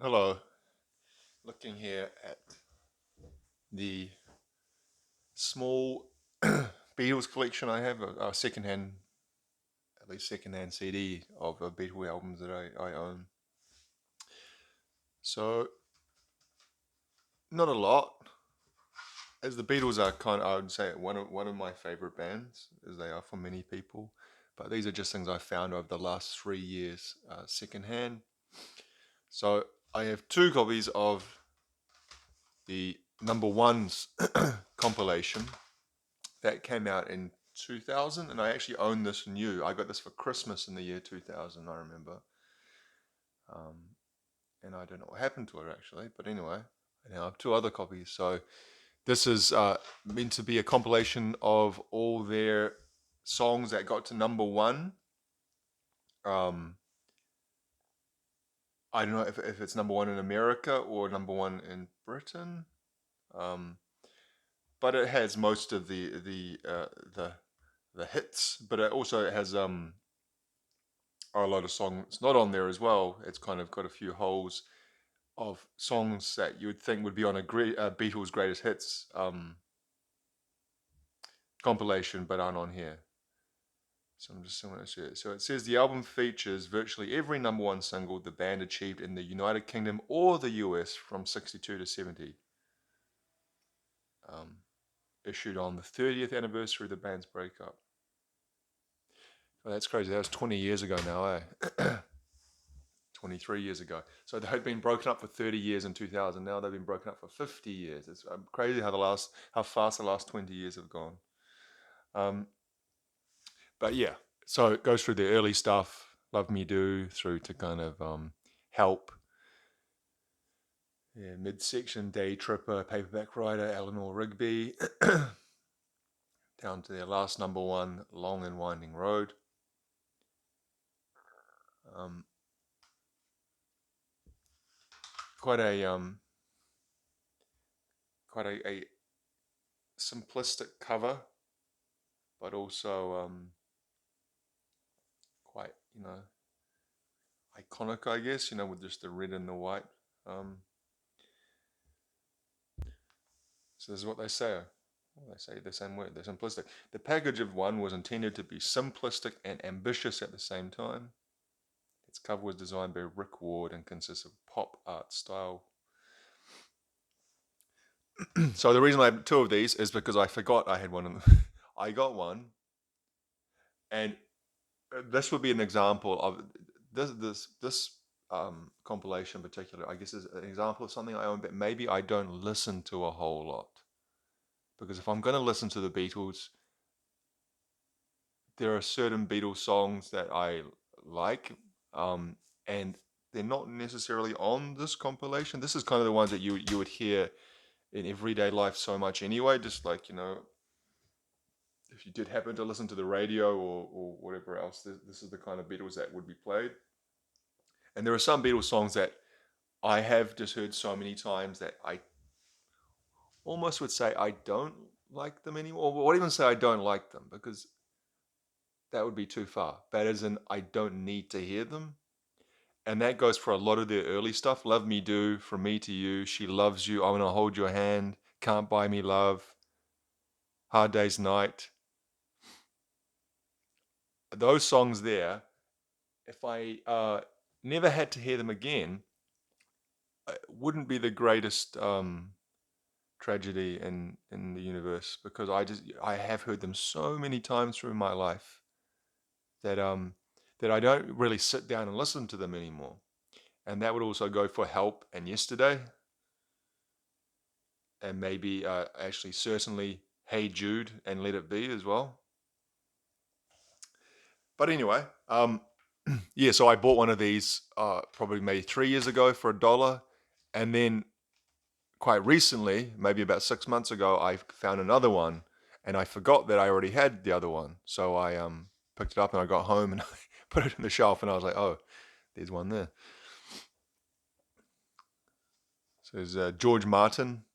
Hello. Looking here at the small Beatles collection I have, a secondhand, at least secondhand CD of Beatles albums that I own. So, not a lot, as the Beatles are I would say, one of my favorite bands, as they are for many people. But these are just things I found over the last 3 years, secondhand. So, I have two copies of the number ones compilation that came out in 2000, and I actually own this new. I got this for Christmas in the year 2000, I remember. Um, and I don't know what happened to it actually, but anyway, I now have two other copies. So this is meant to be a compilation of all their songs that got to number one. Um, I don't know if it's number one in America or number one in Britain. Um, but it has most of the hits, but it also has are a lot of songs not on there as well. It's kind of got a few holes of songs that you would think would be on a Beatles greatest hits compilation, but aren't on here. So I'm just going to see it. So it says the album features virtually every number one single the band achieved in the United Kingdom or the US from 62 to 70. Um, Issued on the 30th anniversary of the band's breakup. Oh, that's crazy. That was 20 years ago now, eh? 23 years ago. So they'd been broken up for 30 years in 2000. Now they've been broken up for 50 years. It's crazy how fast the last 20 years have gone. Um, but yeah, so it goes through the early stuff, Love Me Do, through to kind of Help, yeah, midsection, Day Tripper, Paperback Writer, Eleanor Rigby, down to their last number one, Long and Winding Road. Um, quite a quite a simplistic cover, but also quite iconic, I guess. With just the red and the white. Um, so this is what they say. Well, they say the same word. They're simplistic. The package of one was intended to be simplistic and ambitious at the same time. Its cover was designed by Rick Ward and consists of pop art style. So the reason I have two of these is because I forgot I had one of them. I got one, and this would be an example of this compilation in particular. I guess is an example of something I own, but maybe I don't listen to a whole lot. Because if I'm going to listen to the Beatles, there are certain Beatles songs that I like, and they're not necessarily on this compilation. This is kind of the ones that you would hear in everyday life so much anyway. Just like if you did happen to listen to the radio or whatever else, this is the kind of Beatles that would be played. And there are some Beatles songs that I have just heard so many times that I almost would say I don't like them anymore. Or even say I don't like them because that would be too far. But as in, I don't need to hear them. And that goes for a lot of their early stuff. Love Me Do, From Me to You, She Loves You, I Wanna Hold Your Hand, Can't Buy Me Love, Hard Day's Night. Those songs there, if I never had to hear them again, it wouldn't be the greatest tragedy in the universe because I have heard them so many times through my life that that I don't really sit down and listen to them anymore. And that would also go for Help and Yesterday, and maybe actually certainly Hey Jude and Let It Be as well. But anyway, yeah, so I bought one of these probably maybe 3 years ago for $1, and then quite recently, maybe about 6 months ago, I found another one, and I forgot that I already had the other one. So I picked it up and I got home and I put it in the shelf, and I was like, oh, there's one there. So there's George Martin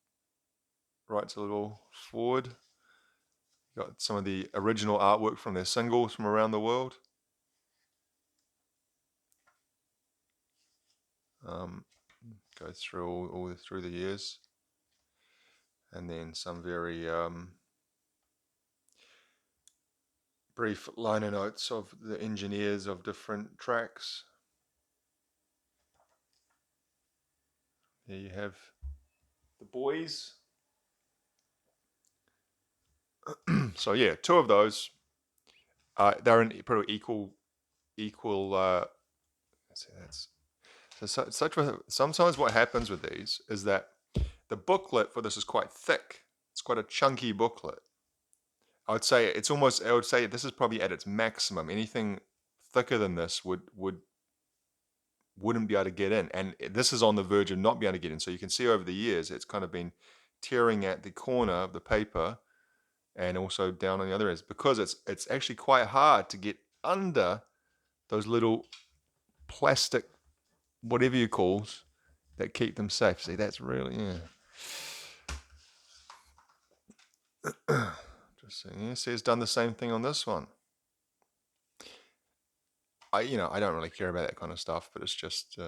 writes a little forward. Got some of the original artwork from their singles from around the world. Um, Goes through all through the years, and then some very brief liner notes of the engineers of different tracks. There you have the boys. So yeah, two of those. They're in pretty equal. So that's sometimes what happens with these is that the booklet for this is quite thick. It's quite a chunky booklet. I would say it's almost. I would say this is probably at its maximum. Anything thicker than this wouldn't be able to get in, and this is on the verge of not being able to get in. So you can see over the years, it's kind of been tearing at the corner of the paper, and also down on the other ends because it's actually quite hard to get under those little plastic whatever you calls that keep them safe. See, that's really Just saying. Yeah, see, it's done the same thing on this one. I don't really care about that kind of stuff, but it's just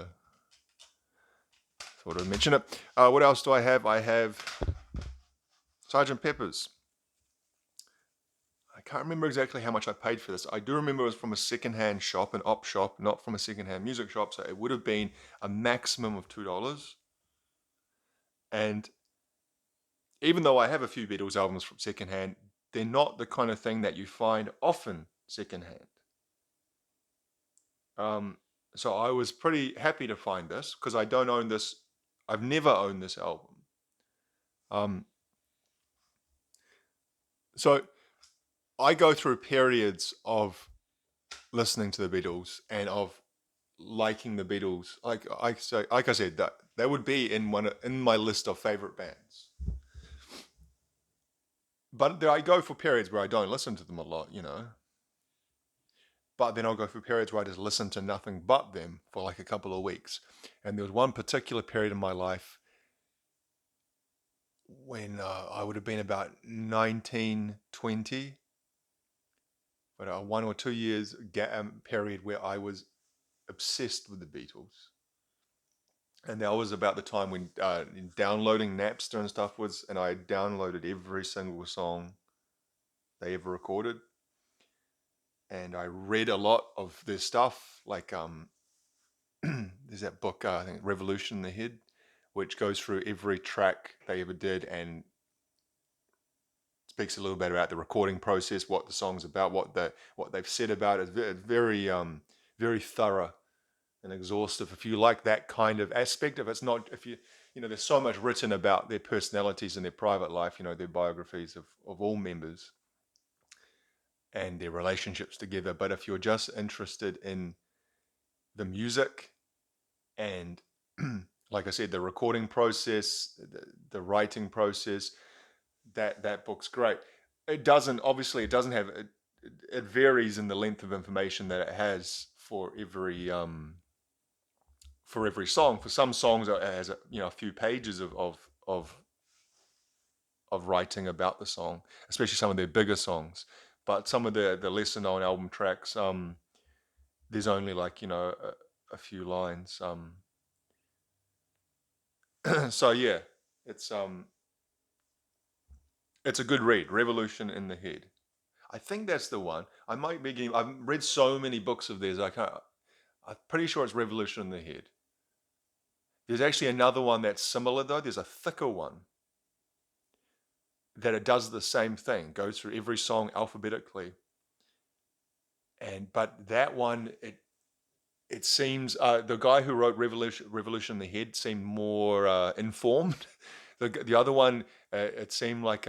thought I'd mention it. What else do I have? I have Sgt Pepper's. I can't remember exactly how much I paid for this. I do remember it was from a secondhand shop, an op shop, not from a secondhand music shop. So it would have been a maximum of $2. And even though I have a few Beatles albums from secondhand, they're not the kind of thing that you find often secondhand. So I was pretty happy to find this because I don't own this. I've never owned this album. Um, so I go through periods of listening to the Beatles and of liking the Beatles. Like I said, that would be in my list of favorite bands. But I go for periods where I don't listen to them a lot. But then I'll go through periods where I just listen to nothing but them for like a couple of weeks. And there was one particular period in my life when I would have been about 19, 20, but a 1 or 2 years period where I was obsessed with the Beatles. And that was about the time when downloading Napster and stuff and I downloaded every single song they ever recorded. And I read a lot of their stuff, like there's that book, I think Revolution in the Head, which goes through every track they ever did and speaks a little bit about the recording process, what the song's about, what they've said about it. It's very very thorough and exhaustive. If you like that kind of aspect of it, it's not if there's so much written about their personalities and their private life, their biographies of all members and their relationships together. But if you're just interested in the music and like I said, the recording process, the writing process, that book's great. It doesn't have it varies in the length of information that it has for every song. For some songs, it has a few pages of writing about the song, especially some of their bigger songs. But some of the lesser known album tracks, there's only like a few lines. So yeah, it's it's a good read. Revolution in the Head. I think that's the one. I might be getting. I've read so many books of theirs. I can't. I'm pretty sure it's Revolution in the Head. There's actually another one that's similar though. There's a thicker one that it does the same thing. Goes through every song alphabetically. But that one, it seems the guy who wrote Revolution in the Head seemed more informed. The other one, it seemed like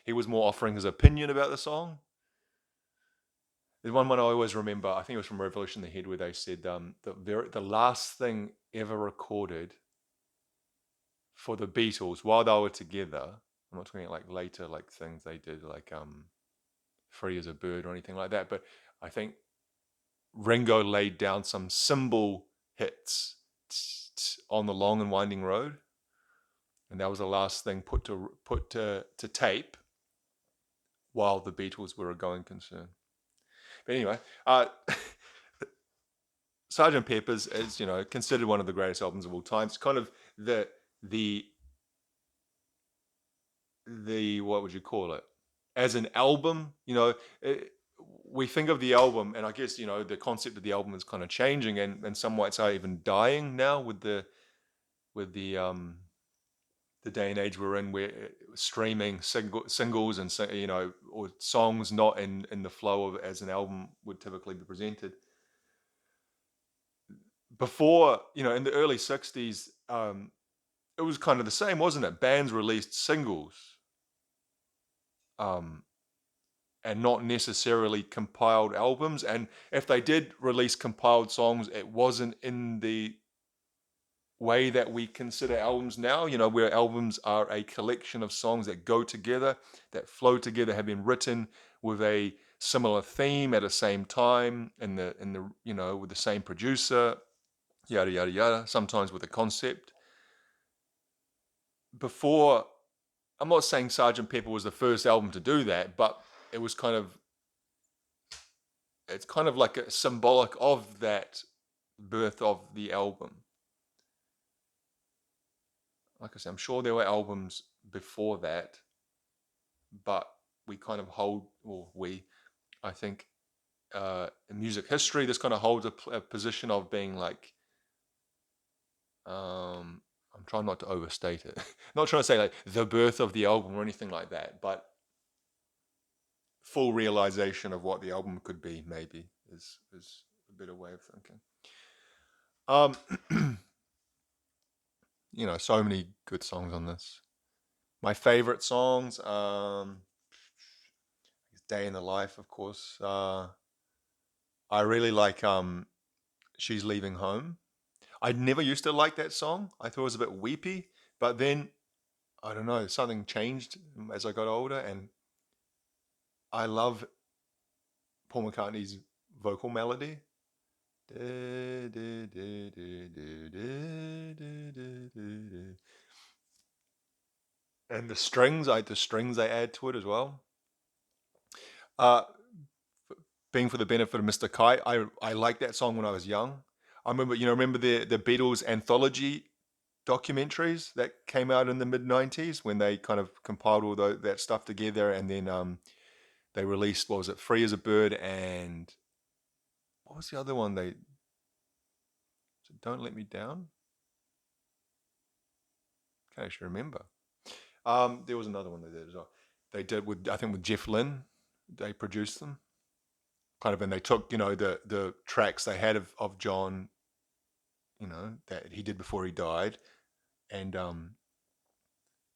he was more offering his opinion about the song. There's one I always remember. I think it was from Revolution in the Head where they said the last thing ever recorded for the Beatles while they were together. I'm not talking like later like things they did like Free as a Bird or anything like that. But I think Ringo laid down some cymbal hits on the Long and Winding Road, and that was the last thing put to tape while the Beatles were a going concern. But anyway, Sgt. Pepper's is, considered one of the greatest albums of all time. It's kind of the the what would you call it? As an album, it, we think of the album, and I guess the concept of the album is kind of changing, and some might say even dying now with the day and age we're in, where streaming singles and or songs not in the flow of as an album would typically be presented. Before, in the early '60s, it was kind of the same, wasn't it? Bands released singles, um, and not necessarily compiled albums. And if they did release compiled songs, it wasn't in the way that we consider albums now, where albums are a collection of songs that go together, that flow together, have been written with a similar theme at the same time, with the same producer, yada yada yada, sometimes with a concept. Before, I'm not saying Sgt. Pepper was the first album to do that, but it was it's kind of like a symbolic of that birth of the album. Like I said, I'm sure there were albums before that, but we kind of hold, or I think, in music history, this kind of holds a position of being like, I'm trying not to overstate it. Not trying to say like the birth of the album or anything like that, but full realization of what the album could be, maybe, is a better way of thinking. So many good songs on this. My favorite songs, Day in the Life, of course. I really like She's Leaving Home. I never used to like that song. I thought it was a bit weepy, but then I don't know, something changed as I got older, and I love Paul McCartney's vocal melody. And the strings they add to it as well. Uh, being for the benefit of Mr. Kite, I liked that song when I was young. I remember the Beatles anthology documentaries that came out in the mid '90s when they kind of compiled all that stuff together, and then they released, what was it, Free as a Bird, and what was the other one? Don't Let Me Down. Can't actually remember. There was another one they did as well. They did with, I think, with Jeff Lynne. They produced them, kind of, and they took the tracks they had of John, that he did before he died, and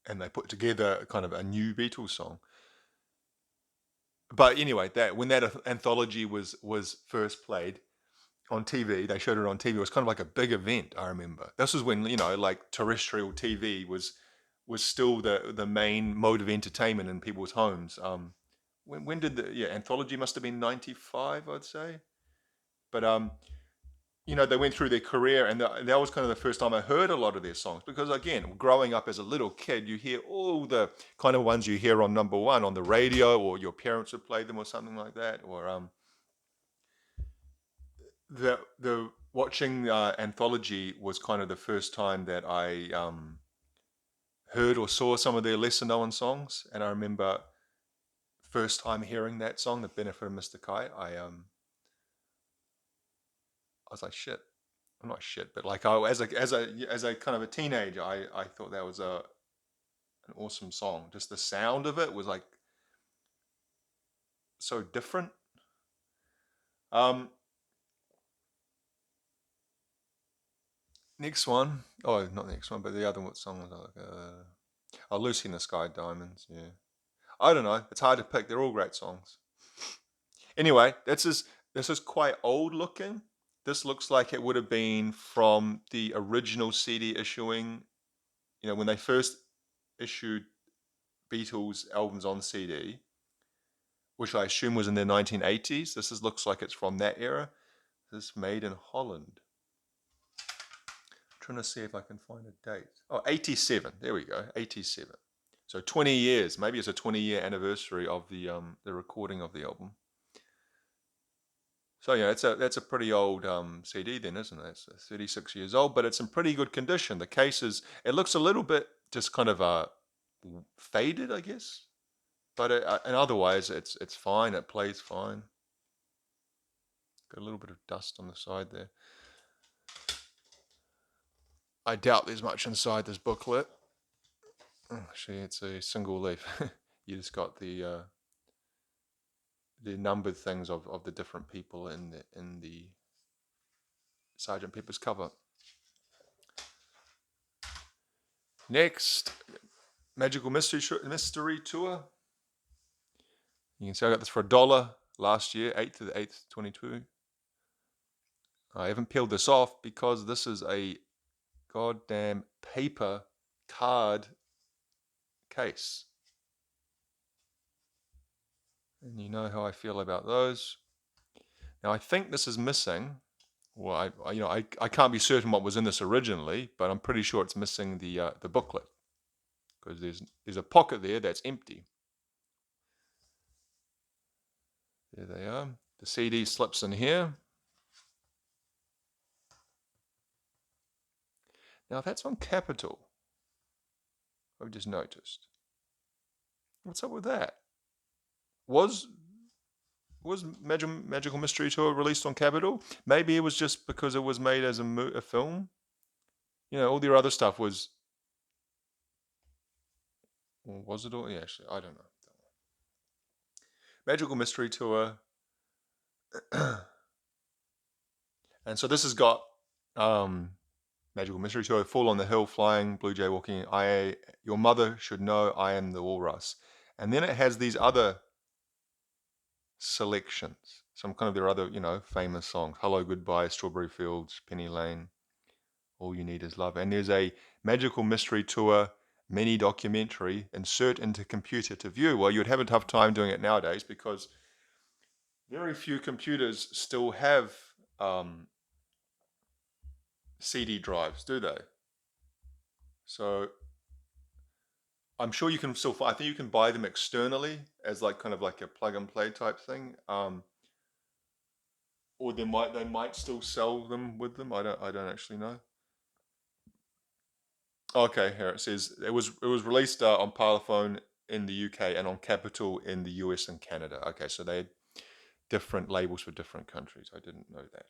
they put together kind of a new Beatles song. But anyway, that when that anthology was first played on TV, they showed it on TV. It was kind of like a big event. I remember this was when like terrestrial TV was still the main mode of entertainment in people's homes. When did the anthology must have been '95, I'd say. But they went through their career, and that was kind of the first time I heard a lot of their songs, because again, growing up as a little kid, you hear all the kind of ones you hear on number one on the radio, or your parents would play them or something like that, or the watching anthology was kind of the first time that I heard or saw some of their lesser known songs, and I remember first time hearing that song, "The Benefit of Mr. Kite," I was like, shit. I'm not shit, but like as a kind of a teenager, I thought that was an awesome song. Just the sound of it was like so different. Um, Next one, oh, not the next one, but the other song was like, oh, Lucy in the Sky Diamonds. Yeah, I don't know. It's hard to pick. They're all great songs. Anyway, this is quite old looking. This looks like it would have been from the original CD issuing. When they first issued Beatles albums on CD, which I assume was in the 1980s. Looks like it's from that era. This is made in Holland. I'm trying to see if I can find a date. Oh, 87. There we go. 87. So 20 years. Maybe it's a 20-year anniversary of the recording of the album. So yeah, that's a pretty old CD then, isn't it? It's 36 years old, but it's in pretty good condition. The case is, it looks a little bit just kind of faded, I guess, but in other ways it's fine. It plays fine. Got a little bit of dust on the side there. I doubt there's much inside this booklet. Actually, it's a single leaf. You just got the numbered things of the different people in the Sgt Pepper's cover. Next, Magical Mystery Tour. You can see I got this for $1 last year, 8th to the 8th, 22. I haven't peeled this off because this is a goddamn paper card case. And you know how I feel about those. Now I think this is missing. Well, I can't be certain what was in this originally, but I'm pretty sure it's missing the booklet because there's a pocket there that's empty. There they are. The CD slips in here. Now that's on Capital. I've just noticed. What's up with that? Was Magical Mystery Tour released on Capital? Maybe it was just because it was made as a film. You know, all their other stuff was. Or was it all? Yeah, actually, I don't know. Magical Mystery Tour. And so this has got Magical Mystery Tour, Fall on the Hill, Flying, Blue Jay Walking, Your Mother Should Know I Am the Walrus. And then it has these other selections, some kind of their other, famous songs. Hello, Goodbye, Strawberry Fields, Penny Lane, All You Need Is Love. And there's a Magical Mystery Tour mini documentary, insert into computer to view. Well, you'd have a tough time doing it nowadays because very few computers still have CD drives, do they? So I'm sure you can still. I think you can buy them externally as kind of like a plug and play type thing, or they might still sell them with them. I don't actually know. Okay, here it says it was released on Parlophone in the UK and on Capital in the US and Canada. Okay, so they had different labels for different countries. I didn't know that.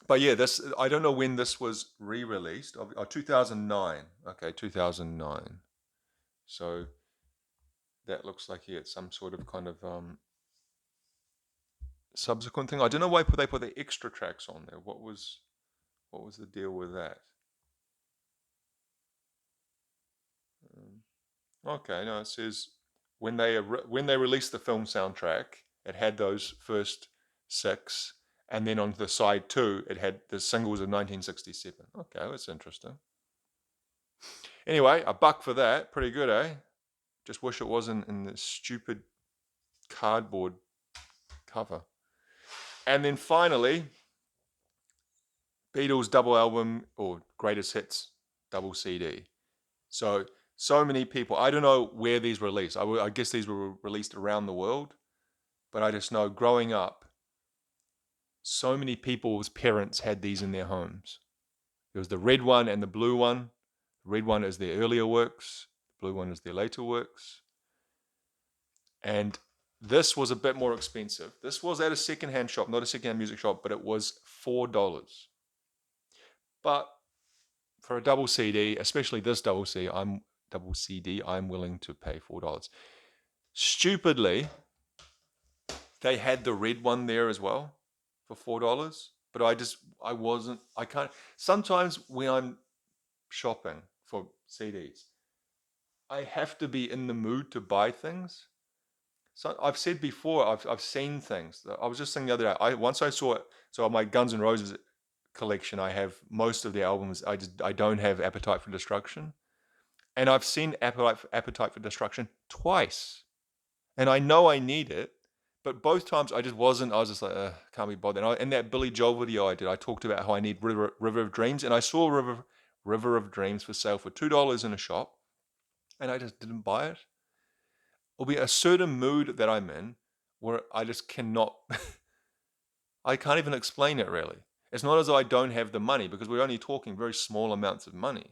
But yeah, this I don't know when this was re-released. 2009. Okay, 2009. So that looks like it's some sort of kind of subsequent thing. I don't know why they put the extra tracks on there. What was the deal with that? Okay, no, it says when they released the film soundtrack, it had those first six, and then on the side two, it had the singles of 1967. Okay, that's interesting. Anyway, $1 for that, pretty good, eh? Just wish it wasn't in this stupid cardboard cover. And then finally, Beatles double album or greatest hits double CD. So many people. I don't know where these were released. I guess these were released around the world, but I just know growing up, so many people's parents had these in their homes. There was the red one and the blue one. The red one is their earlier works. The blue one is their later works. And this was a bit more expensive. This was at a secondhand shop, not a secondhand music shop, but it was $4. But for a double CD, especially this double CD, I'm willing to pay $4. Stupidly, they had the red one there as well for $4, but I can't. Sometimes when I'm shopping for CDs, I have to be in the mood to buy things. So I've said before, I've seen things. I was just saying the other day. Once I saw it. So my Guns N' Roses collection, I have most of the albums. I don't have Appetite for Destruction, and I've seen Appetite for Destruction twice, and I know I need it, but both times I just wasn't. I was just like, can't be bothered. And in that Billy Joel video I did, I talked about how I need River of Dreams, and I saw River of Dreams for sale for $2 in a shop, and I just didn't buy it. It'll be a certain mood that I'm in where I just cannot, I can't even explain it really. It's not as though I don't have the money, because we're only talking very small amounts of money.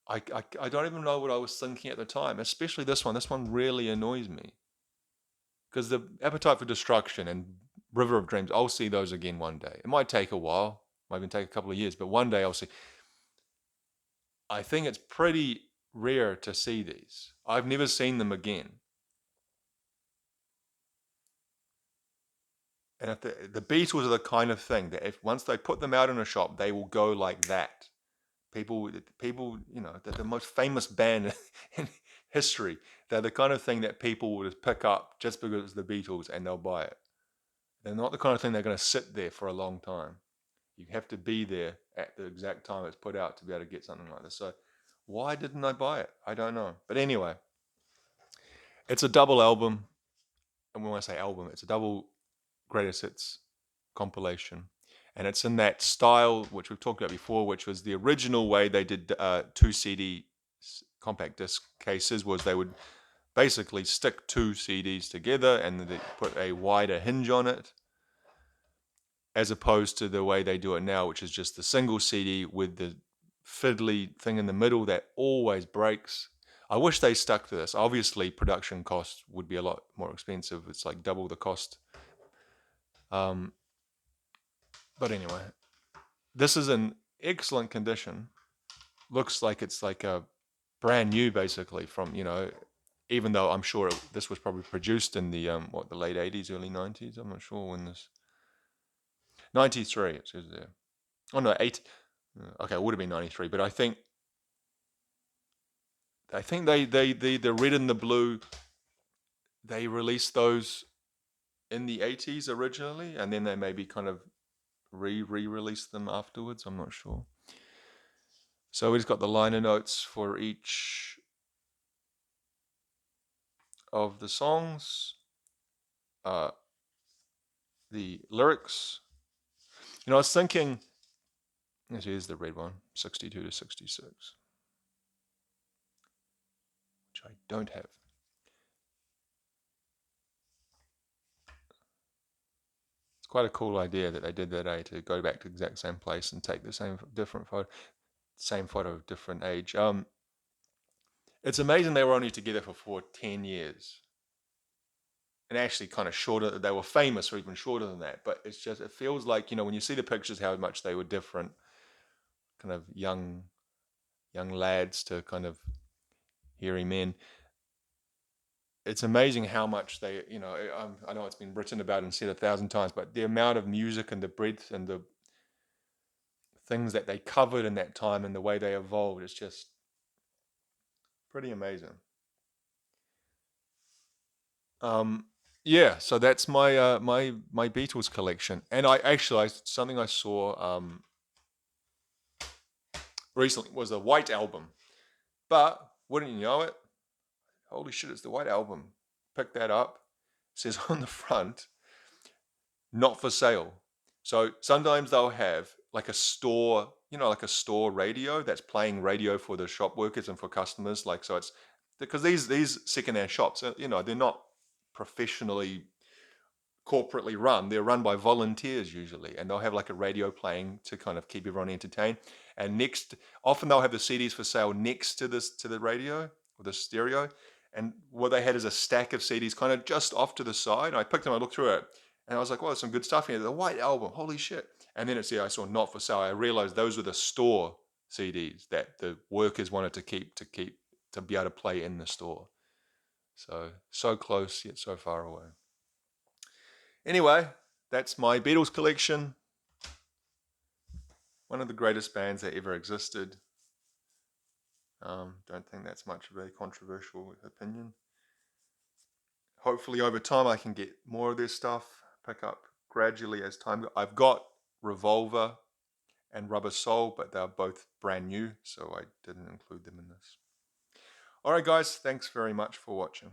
I don't even know what I was thinking at the time, especially this one. This one really annoys me. Because the Appetite for Destruction and River of Dreams, I'll see those again one day. It might take a while, might even take a couple of years, but one day I'll see. I think it's pretty rare to see these. I've never seen them again. And if the Beatles are the kind of thing that if once they put them out in a shop, they will go like that. People, they're the most famous band in history. They're the kind of thing that people will just pick up just because it's the Beatles and they'll buy it. They're not the kind of thing they're going to sit there for a long time. You have to be there at the exact time it's put out to be able to get something like this. So why didn't I buy it? I don't know. But anyway, it's a double album. And when I say album, it's a double greatest hits compilation. And it's in that style, which we've talked about before, which was the original way they did 2 CD compact disc cases, was they would basically stick 2 CDs together and they put a wider hinge on it, as opposed to the way they do it now, which is just the single CD with the fiddly thing in the middle that always breaks. I wish they stuck to this. Obviously, production costs would be a lot more expensive. It's like double the cost. But anyway, this is in excellent condition. Looks like it's like a brand new, basically, from, even though I'm sure this was probably produced in the the late 80s, early 90s. I'm not sure when this. 93, it says there. Oh no, 8. Okay, it would have been 93, but I think the red and the blue, they released those in the 80s originally, and then they maybe kind of re-released them afterwards. I'm not sure. So we just got the liner notes for each of the songs, the lyrics. I was thinking, here's the red one, 62 to 66, which I don't have. It's quite a cool idea that they did that, to go back to the exact same place and take the same photo of different age. It's amazing they were only together for 10 years. And actually kind of shorter, they were famous for even shorter than that. But it's just, it feels like, when you see the pictures, how much they were different, kind of young lads to kind of hairy men. It's amazing how much they, I know it's been written about and said 1,000 times, but the amount of music and the breadth and the things that they covered in that time and the way they evolved is just pretty amazing. Yeah, so that's my my Beatles collection, and something I saw recently was a White Album, but wouldn't you know it? Holy shit, it's the White Album. Pick that up. It says on the front, not for sale. So sometimes they'll have like a store, like a store radio that's playing radio for the shop workers and for customers. Like, so it's because these secondhand shops, they're not professionally corporately run. They're run by volunteers usually, and they'll have like a radio playing to kind of keep everyone entertained. And often they'll have the CDs for sale next to the radio or the stereo. And what they had is a stack of CDs kind of just off to the side. I picked them, I looked through it, and I was like, "Well, there's some good stuff here." The White Album, holy shit! And then I saw not for sale. I realized those were the store CDs that the workers wanted to keep to be able to play in the store. So close yet so far away. Anyway, that's my Beatles collection. One of the greatest bands that ever existed. Don't think that's much of a controversial opinion. Hopefully over time I can get more of their stuff, pick up gradually as time goes. I've got Revolver and Rubber Soul, but they're both brand new, so I didn't include them in this. Alright guys, thanks very much for watching.